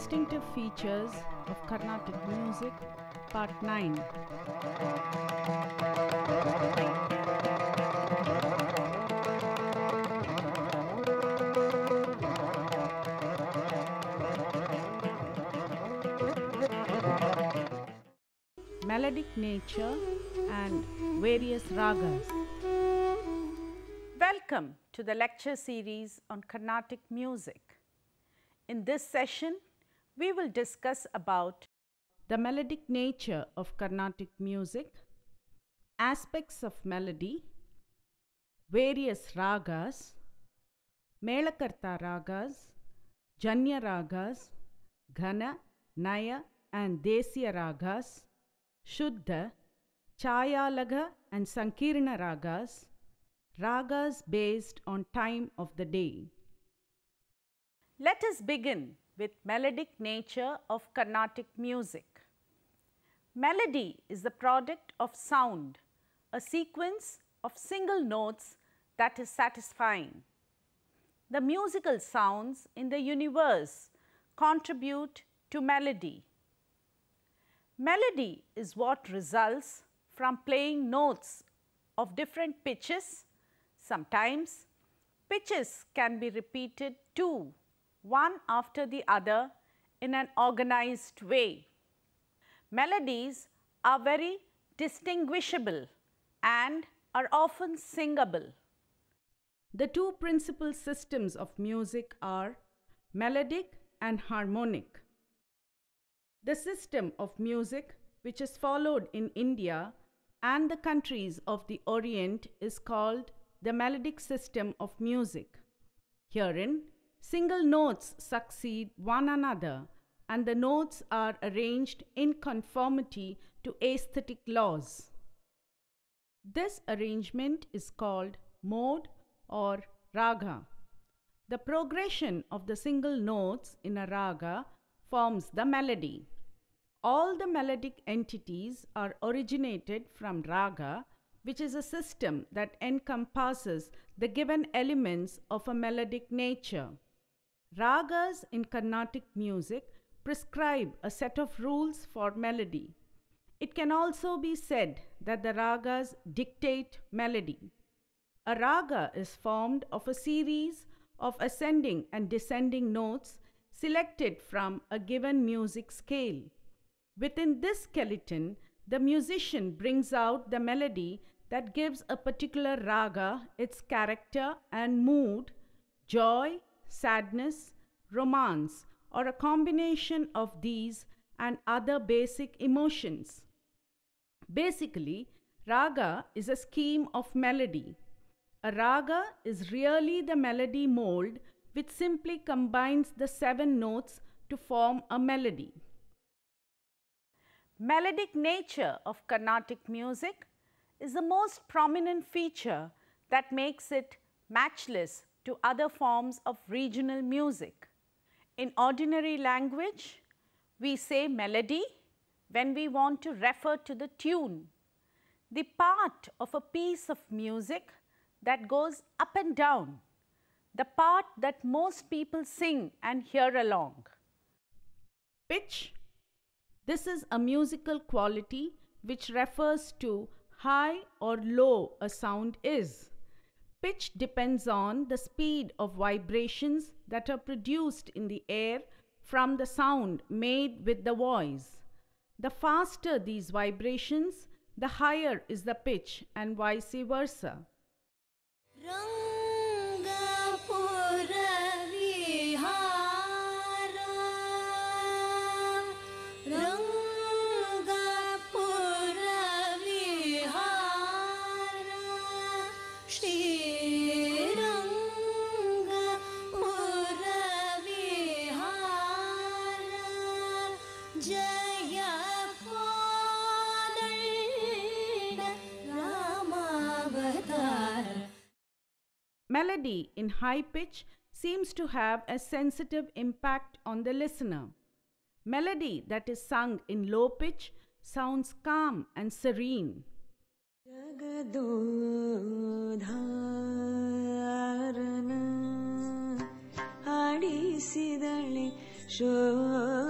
Distinctive features of Carnatic music, Part 9. Melodic nature and various ragas. Welcome to the lecture series on Carnatic music. In this session, we will discuss about the melodic nature of Carnatic music, aspects of melody, various ragas, Melakarta ragas, Janya ragas, Ghana, Naya and Desya ragas, Shuddha, Chayalaga and Sankirna ragas, ragas based on time of the day. Let us begin with melodic nature of Carnatic music. Melody is the product of sound, a sequence of single notes that is satisfying. The musical sounds in the universe contribute to melody. Melody is what results from playing notes of different pitches. Sometimes pitches can be repeated too, one after the other in an organized way. Melodies are very distinguishable and are often singable. The two principal systems of music are melodic and harmonic. The system of music which is followed in India and the countries of the Orient is called the melodic system of music. Herein, single notes succeed one another and the notes are arranged in conformity to aesthetic laws. This arrangement is called mode or raga. The progression of the single notes in a raga forms the melody. All the melodic entities are originated from raga, which is a system that encompasses the given elements of a melodic nature. Ragas in Carnatic music prescribe a set of rules for melody. It can also be said that the ragas dictate melody. A raga is formed of a series of ascending and descending notes selected from a given music scale. Within this skeleton, the musician brings out the melody that gives a particular raga its character and mood, joy, sadness, romance, or a combination of these and other basic emotions. Basically, raga is a scheme of melody. A raga is really the melody mold which simply combines the 7 notes to form a melody. Melodic nature of Carnatic music is the most prominent feature that makes it matchless to other forms of regional music. In ordinary language, we say melody when we want to refer to the tune, the part of a piece of music that goes up and down, the part that most people sing and hear along. Pitch. This is a musical quality which refers to high or low a sound is. Pitch depends on the speed of vibrations that are produced in the air from the sound made with the voice. The faster these vibrations, the higher is the pitch and vice versa. Melody in high pitch seems to have a sensitive impact on the listener. Melody that is sung in low pitch sounds calm and serene. ಆಡಿಸಿದಳೆ ಶೋಭಿತ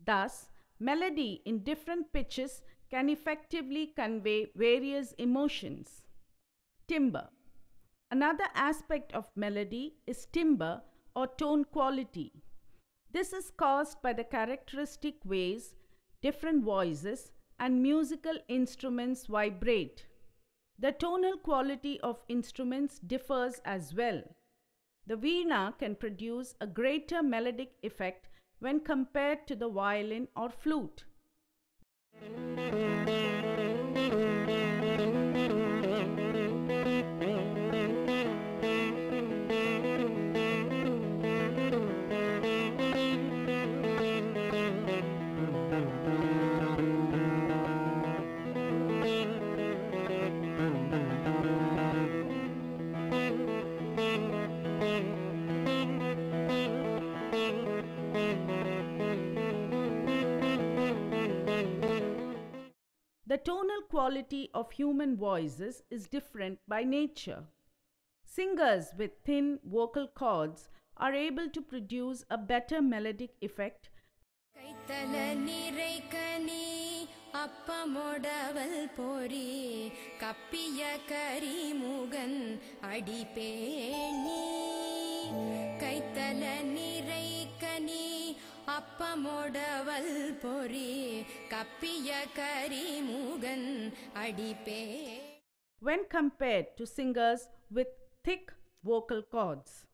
Thus, melody in different pitches can effectively convey various emotions. Timbre. Another aspect of melody is timbre or tone quality. This is caused by the characteristic ways different voices and musical instruments vibrate. The tonal quality of instruments differs as well. The veena can produce a greater melodic effect when compared to the violin or flute. The tonal quality of human voices is different by nature. Singers with thin vocal cords are able to produce a better melodic effect. When compared to singers with thick vocal cords.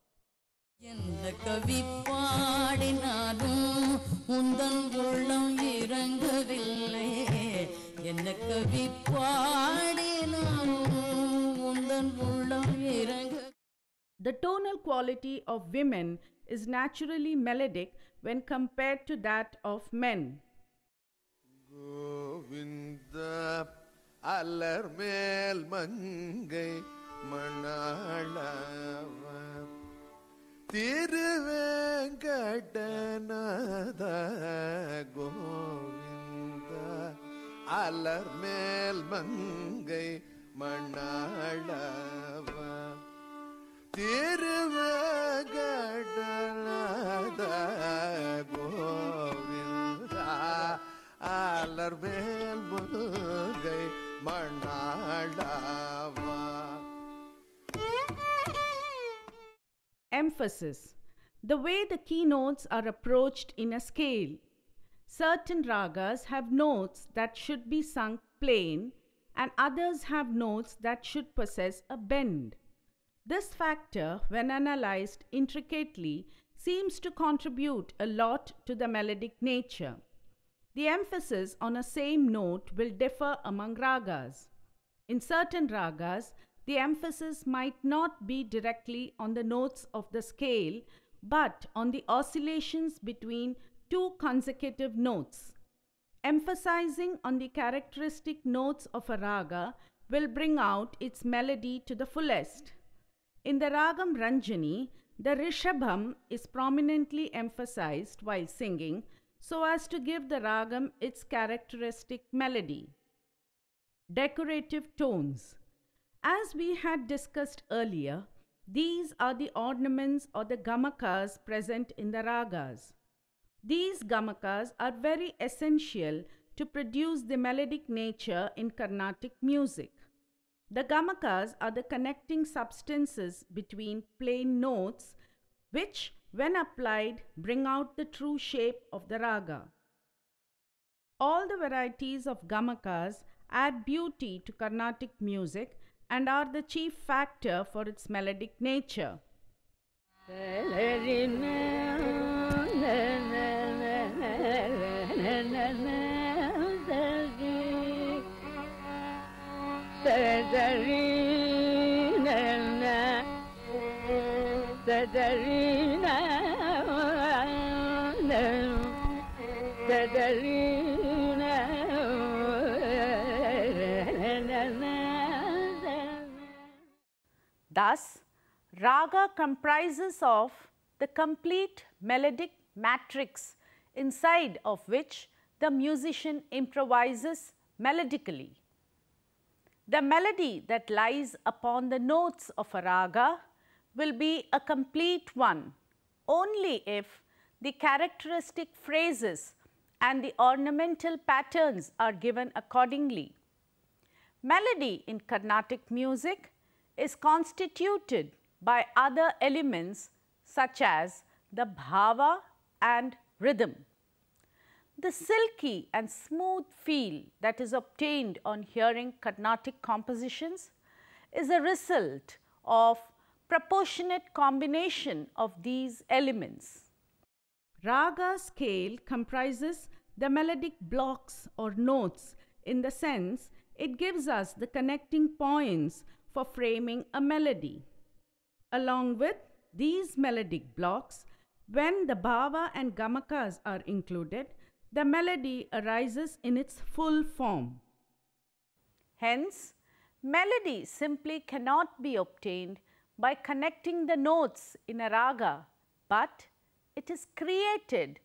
The tonal quality of women is naturally melodic when compared to that of men. Govinda alarmel mangai manalava Tiruvenkatanada Govinda alarmel mangai manalava Tiruvenkatanada Govinda alarmel mangai manalava. Emphasis. The way the keynotes are approached in a scale. Certain ragas have notes that should be sung plain and others have notes that should possess a bend. This factor, when analyzed intricately, seems to contribute a lot to the melodic nature. The emphasis on a same note will differ among ragas. In certain ragas, the emphasis might not be directly on the notes of the scale, but on the oscillations between two consecutive notes. Emphasizing on the characteristic notes of a raga will bring out its melody to the fullest. In the ragam Ranjani, the rishabham is prominently emphasized while singing so as to give the ragam its characteristic melody. Decorative tones. As we had discussed earlier, these are the ornaments or the gamakas present in the ragas. These gamakas are very essential to produce the melodic nature in Carnatic music. The gamakas are the connecting substances between plain notes which, when applied, bring out the true shape of the raga. All the varieties of gamakas add beauty to Carnatic music and are the chief factor for its melodic nature. Thus, raga comprises of the complete melodic matrix inside of which the musician improvises melodically. The melody that lies upon the notes of a raga will be a complete one only if the characteristic phrases and the ornamental patterns are given accordingly. Melody in Carnatic music is constituted by other elements such as the bhava and rhythm. The silky and smooth feel that is obtained on hearing Carnatic compositions is a result of proportionate combination of these elements. Raga scale comprises the melodic blocks or notes in the sense it gives us the connecting points for framing a melody. Along with these melodic blocks, when the bhava and gamakas are included, the melody arises in its full form. Hence, melody simply cannot be obtained by connecting the notes in a raga, but it is created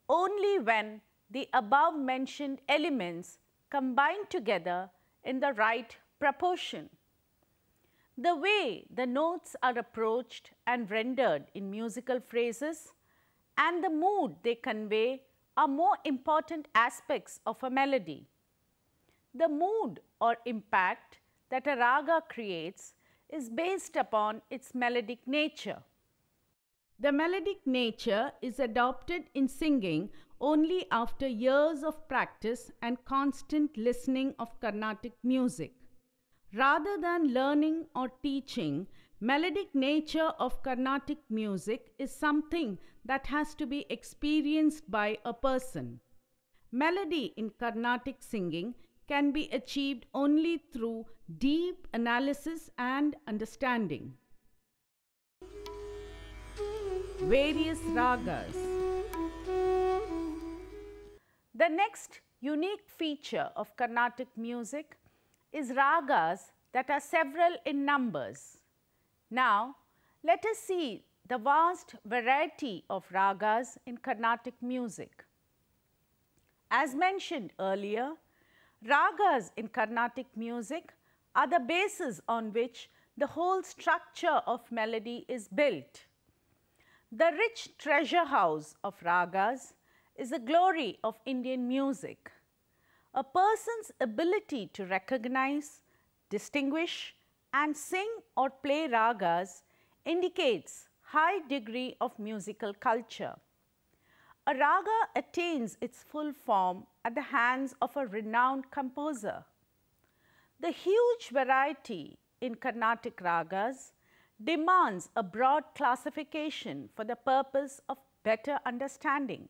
only when the above mentioned elements combine together in the right proportion. The way the notes are approached and rendered in musical phrases and the mood they convey are more important aspects of a melody. The mood or impact that a raga creates is based upon its melodic nature. The melodic nature is adopted in singing only after years of practice and constant listening of Carnatic music. Rather than learning or teaching, melodic nature of Carnatic music is something that has to be experienced by a person. Melody in Carnatic singing can be achieved only through deep analysis and understanding. Various ragas. The next unique feature of Carnatic music is ragas that are several in numbers. Now, let us see the vast variety of ragas in Carnatic music. As mentioned earlier, ragas in Carnatic music are the basis on which the whole structure of melody is built. The rich treasure house of ragas is the glory of Indian music. A person's ability to recognize, distinguish and sing or play ragas indicates high degree of musical culture. A raga attains its full form at the hands of a renowned composer. The huge variety in Carnatic ragas demands a broad classification for the purpose of better understanding.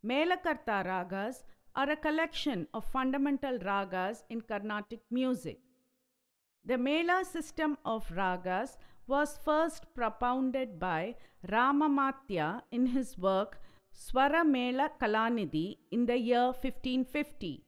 Melakarta ragas are a collection of fundamental ragas in Carnatic music. The Mela system of ragas was first propounded by Ramamatya in his work Swara Mela Kalanidhi in the year 1550.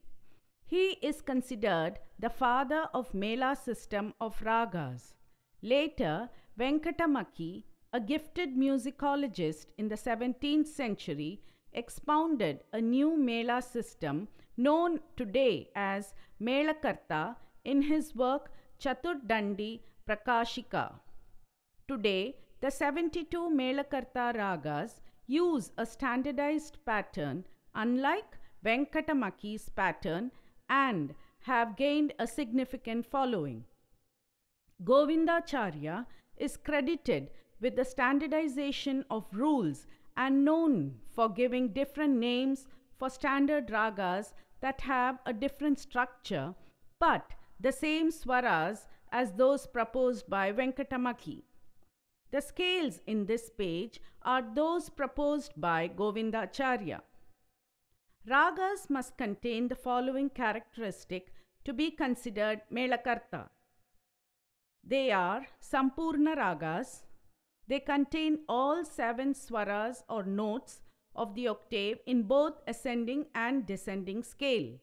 He is considered the father of Mela system of ragas. Later, Venkatamaki, a gifted musicologist in the 17th century, expounded a new Mela system known today as Melakarta in his work Chaturdandi Prakashika. Today, the 72 Melakarta ragas use a standardized pattern unlike Venkatamaki's pattern and have gained a significant following. Govindacharya is credited with the standardization of rules and known for giving different names for standard ragas that have a different structure but the same swaras as those proposed by Venkatamaki. The scales in this page are those proposed by Govindacharya. Ragas must contain the following characteristic to be considered Melakarta. They are Sampurna ragas. They contain all 7 swaras or notes of the octave in both ascending and descending scale.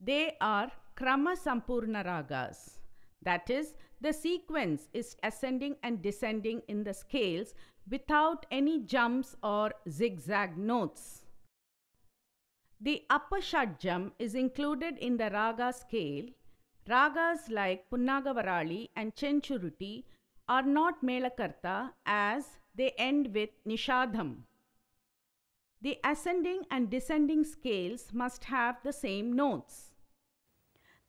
They are Krama Sampurna ragas. That is, the sequence is ascending and descending in the scales without any jumps or zigzag notes. The upper shadjam is included in the raga scale. Ragas like Punnagavarali and Chenchuruti are not Melakarta as they end with Nishadham. The ascending and descending scales must have the same notes.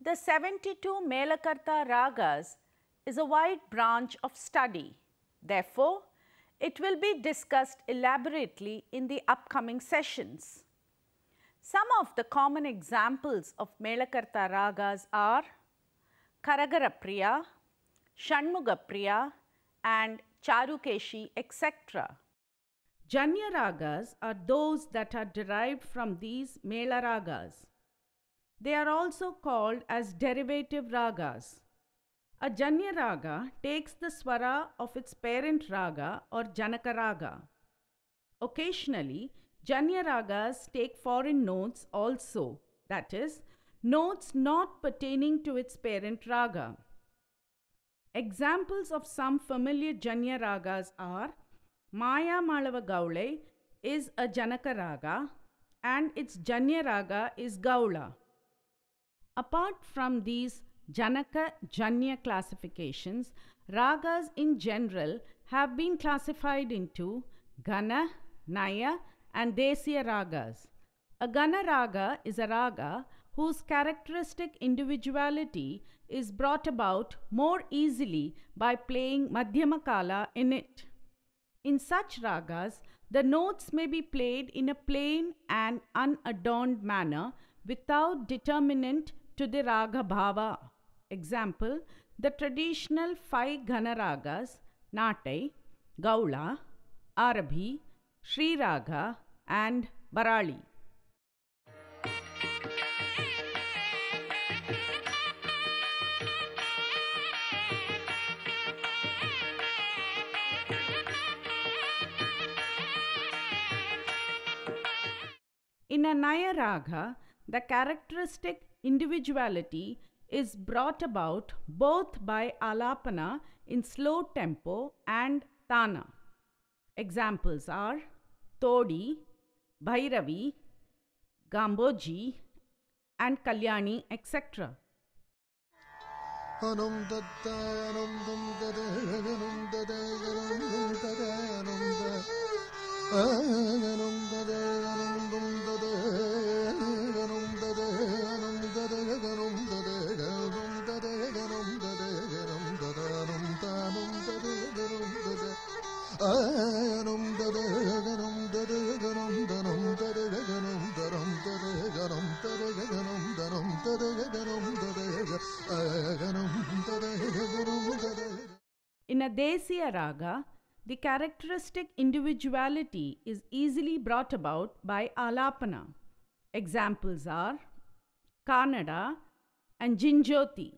The 72 Melakarta Ragas is a wide branch of study. Therefore, it will be discussed elaborately in the upcoming sessions. Some of the common examples of Melakarta Ragas are Karagarapriya, Shanmugapriya and Charukeshi, etc. Janya Ragas are those that are derived from these Mela Ragas. They are also called as derivative ragas. A Janya Raga takes the swara of its parent raga or Janaka Raga. Occasionally, Janya Ragas take foreign notes also, that is, notes not pertaining to its parent raga. Examples of some familiar Janya Ragas are Maya Malava Gaule is a Janaka Raga and its Janya Raga is Gaula. Apart from these Janaka Janya classifications, ragas in general have been classified into Gana, Naya and Desiya Ragas. A Gana Raga is a raga whose characteristic individuality is brought about more easily by playing Madhyama Kala in it. In such ragas, the notes may be played in a plain and unadorned manner without determinant to the raga bhava. Example, the traditional 5 Ghana ragas, Natai, Gaula, Arabhi, Sri Raga and Barali. In a Naya Raga, the characteristic individuality is brought about both by alapana in slow tempo and tana. Examples are Todi, Bhairavi, Gamboji and Kalyani, etc. In a Desiya Raga, the characteristic individuality is easily brought about by alapana. Examples are Kannada and Jinjoti.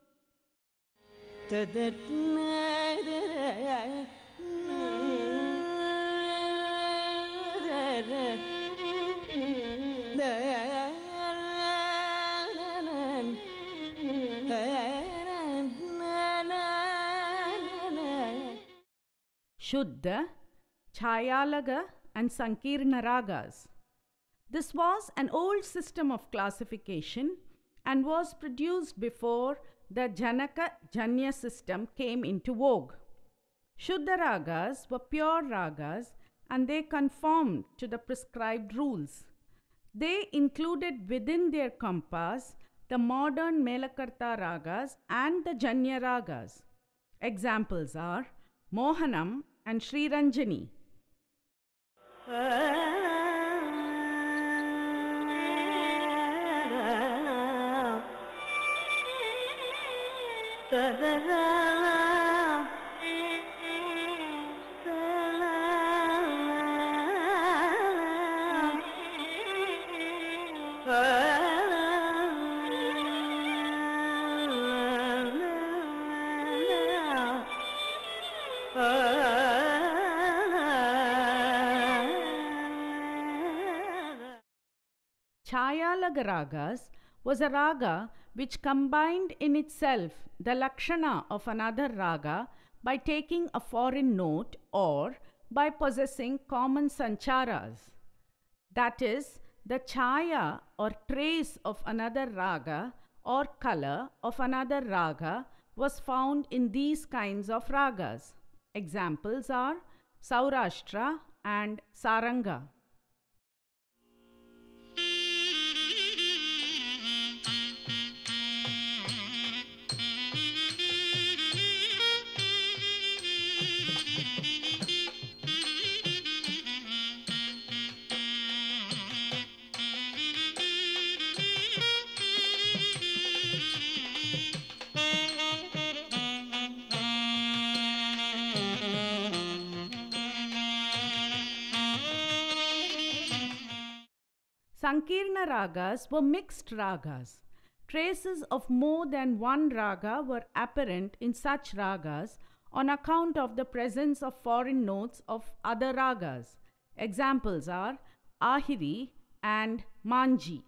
Shuddha, Chayalaga and Sankirna Ragas. This was an old system of classification and was produced before the Janaka Janya system came into vogue. Shuddha Ragas were pure ragas and they conformed to the prescribed rules. They included within their compass the modern Melakarta Ragas and the Janya Ragas. Examples are Mohanam and Sri Ranjani. Chayalaga Ragas was a raga which combined in itself the lakshana of another raga by taking a foreign note or by possessing common sancharas. That is, the chaya or trace of another raga or color of another raga was found in these kinds of ragas. Examples are Saurashtra and Saranga. Sankirna ragas were mixed ragas. Traces of more than one raga were apparent in such ragas on account of the presence of foreign notes of other ragas. Examples are Ahiri and Manji.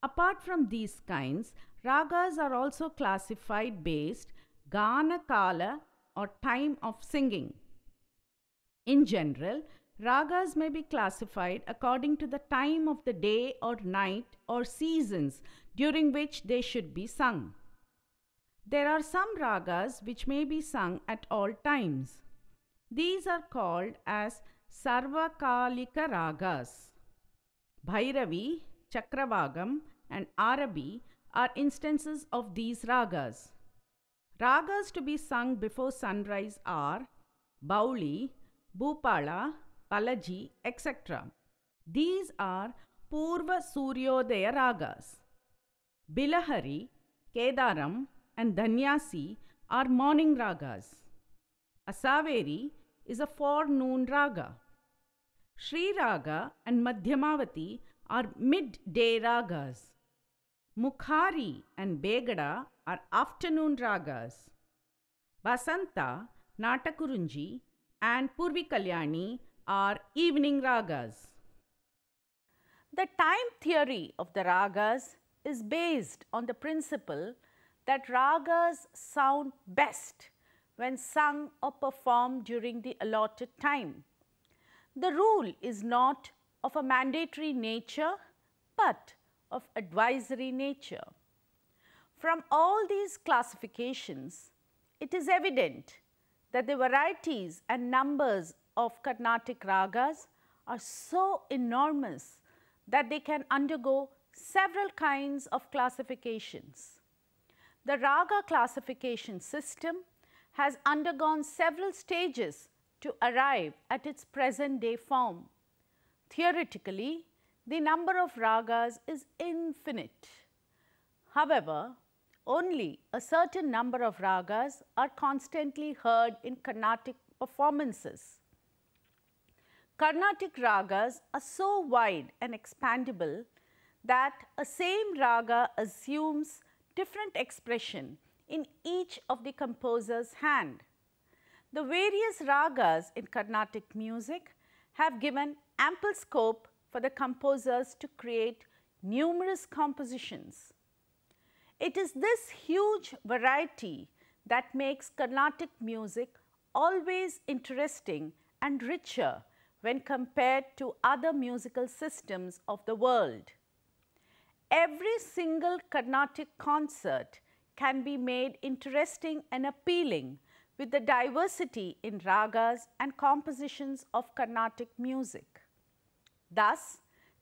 Apart from these kinds, ragas are also classified based Gana Kala or time of singing. In general, ragas may be classified according to the time of the day or night or seasons during which they should be sung. There are some ragas which may be sung at all times. These are called as Sarvakalika ragas. Bhairavi, Chakravagam and Arabi are instances of these ragas. Ragas to be sung before sunrise are Bauli, Bhupala, Palaji, etc. These are Purva Suryodaya ragas. Bilahari, Kedaram and Dhanyasi are morning ragas. Asaveri is a forenoon raga. Sri Raga and Madhyamavati are midday ragas. Mukhari and Begada are afternoon ragas. Basanta, Natakurunji and Purvi Kalyani are evening ragas. The time theory of the ragas is based on the principle that ragas sound best when sung or performed during the allotted time. The rule is not of a mandatory nature, but of advisory nature. From all these classifications, it is evident that the varieties and numbers of Carnatic ragas are so enormous that they can undergo several kinds of classifications. The raga classification system has undergone several stages to arrive at its present day form. Theoretically, the number of ragas is infinite. However, only a certain number of ragas are constantly heard in Carnatic performances. Carnatic ragas are so wide and expandable that a same raga assumes different expression in each of the composer's hand. The various ragas in Carnatic music have given ample scope for the composers to create numerous compositions. It is this huge variety that makes Carnatic music always interesting and richer when compared to other musical systems of the world. Every single Carnatic concert can be made interesting and appealing with the diversity in ragas and compositions of Carnatic music. Thus,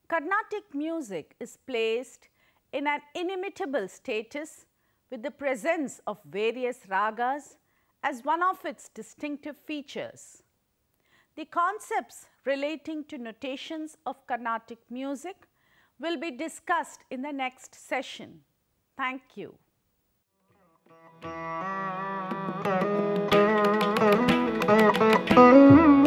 Carnatic music is placed in an inimitable status with the presence of various ragas as one of its distinctive features. The concepts relating to notations of Carnatic music will be discussed in the next session. Thank you. Thank you.